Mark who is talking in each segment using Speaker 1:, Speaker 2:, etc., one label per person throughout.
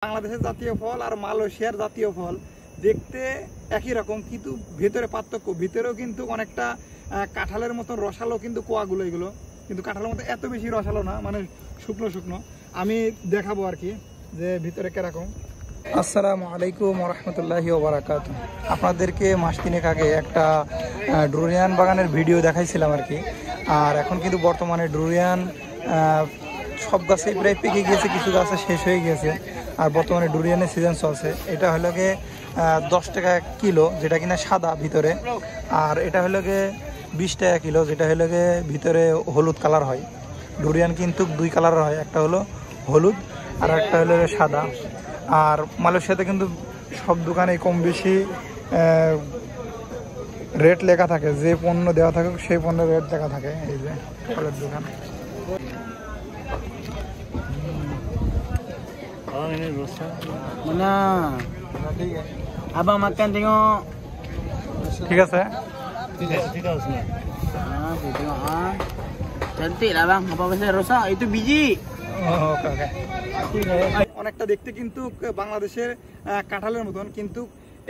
Speaker 1: বাংলাদেশের জাতীয় ফল আর মালয়েশিয়ার জাতীয় ফল দেখতে একই রকম, কিন্তু ভেতরে পার্থক্য। ভিতরেও কিন্তু অনেকটা কাঁঠালের মতন রসালো, কিন্তু কোয়াগুলো এগুলো কিন্তু কাঁঠালের মতো এত বেশি রসালো না, মানে শুকনো শুকনো। আমি দেখাবো আর কি যে ভিতরে কিরকম। আসসালামু আলাইকুম রহমতুল্লাহি ওয়া বারাকাতুহু। আপনাদেরকে মাস তিনেক আগে একটা ডুরিয়ান বাগানের ভিডিও দেখাইছিলাম আর কি। আর এখন কিন্তু বর্তমানে ডুরিয়ান সব গাছেই প্রায় পেকে গিয়েছে, কিছু গাছে শেষ হয়ে গিয়েছে। আর বর্তমানে ডুরিয়ানের সিজন চলছে। এটা হলো গিয়ে 10 টাকা কিলো, যেটা কিনা সাদা ভিতরে। আর এটা হলো গিয়ে 20 টাকা কিলো, যেটা হলো গিয়ে ভিতরে হলুদ কালার হয়। ডুরিয়ান কিন্তু 2 কালারের হয়, একটা হলো হলুদ আর একটা হলো সাদা। আর মালয়েশিয়াতে কিন্তু সব দোকানে কম বেশি রেট লেখা থাকে, যে পণ্য দেওয়া থাকে সেই পণ্যের রেট লেখা থাকে। এই যে ফলের দোকান।
Speaker 2: Mana? Abang makan tengok.
Speaker 1: ঠিক আছে,
Speaker 2: Tidak usah. Saya tengok cantik lah bang. Apa pasal rosak? Itu biji.
Speaker 1: ওকে ওকে। অনেকটা দেখতে কিন্তু বাংলাদেশের কাঁঠালের মতন, কিন্তু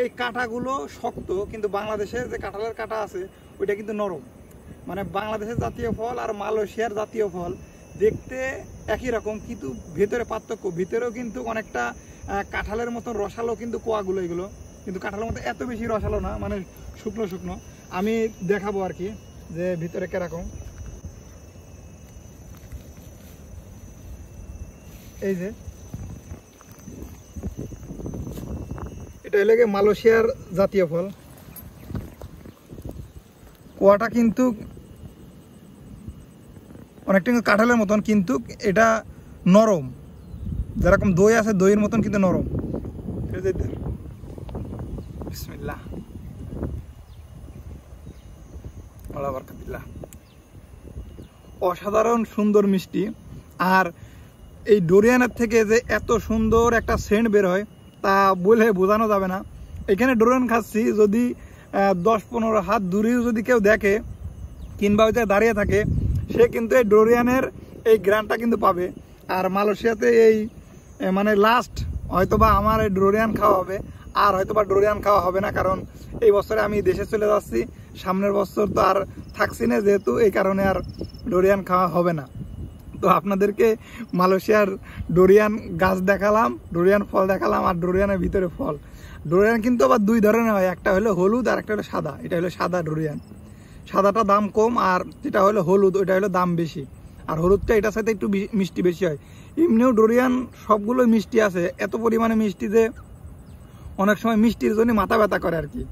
Speaker 1: এই কাঁটাগুলো শক্ত, কিন্তু বাংলাদেশের যে কাঁঠালের কাঁটা আছে ওইটা কিন্তু নরম। মানে বাংলাদেশের জাতীয় ফল আর মালয়েশিয়ার জাতীয় ফল দেখতে একই রকম, কিন্তু ভেতরে পার্থক্য। ভিতরেও কিন্তু অনেকটা কাঁঠালের মতন রসালো, কিন্তু কোয়াগুলো এগুলো কিন্তু কাঁঠালের মতো এত বেশি রসালো না, মানে শুকনো শুকনো। আমি দেখাবো আর কি যে ভিতরে কিরকম। এই যে এটা হলো গিয়ে মালয়েশিয়ার জাতীয় ফল। কোয়াটা কিন্তু অনেকটা কাঁঠালের মতন, কিন্তু এটা নরম, যেরকম দই আছে দইয়ের মতন কিন্তু নরম। বিসমিল্লাহ, অসাধারণ সুন্দর মিষ্টি। আর এই ডুরিয়ানের থেকে যে এত সুন্দর একটা সেন্ট বের হয় তা বলে বোঝানো যাবে না। এখানে ডুরিয়ান খাচ্ছি, যদি 10-15 হাত দূরেও যদি কেউ দেখে কিংবা ওই দাঁড়িয়ে থাকে, সে কিন্তু এই ডুরিয়ানের এই গ্রানটা কিন্তু পাবে। আর মালয়েশিয়াতে এই মানে লাস্ট হয়তোবা আমার এই ডুরিয়ান খাওয়া হবে, আর হয়তোবা ডুরিয়ান খাওয়া হবে না, কারণ এই বছরে আমি দেশে চলে যাচ্ছি। সামনের বছর তো আর থাকছি না, যেহেতু এই কারণে আর ডুরিয়ান খাওয়া হবে না। তো আপনাদেরকে মালয়েশিয়ার ডুরিয়ান গাছ দেখালাম, ডুরিয়ান ফল দেখালাম, আর ডুরিয়ানের ভিতরে ফল। ডুরিয়ান কিন্তু আবার 2 ধরনের হয়, একটা হলো হলুদ আর একটা হলো সাদা। এটা হলো সাদা ডুরিয়ান, সাদাটা দাম কম, আর যেটা হলো হলুদ ওইটা হলো দাম বেশি। আর হলুদটা এটার সাথে একটু মিষ্টি বেশি হয়। এমনিও ডুরিয়ান সবগুলোই মিষ্টি আছে, এত পরিমাণে মিষ্টি যে অনেক সময় মিষ্টির জন্য মাথা ব্যথা করে আর কি।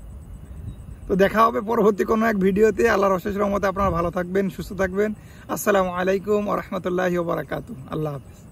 Speaker 1: তো দেখা হবে পরবর্তী কোনো এক ভিডিওতে। আল্লাহর অশেষ রহমতে আপনারা ভালো থাকবেন, সুস্থ থাকবেন। আসসালামু আলাইকুম ওয়া রাহমাতুল্লাহি ওয়া বারাকাতুহু। আল্লাহ হাফেজ।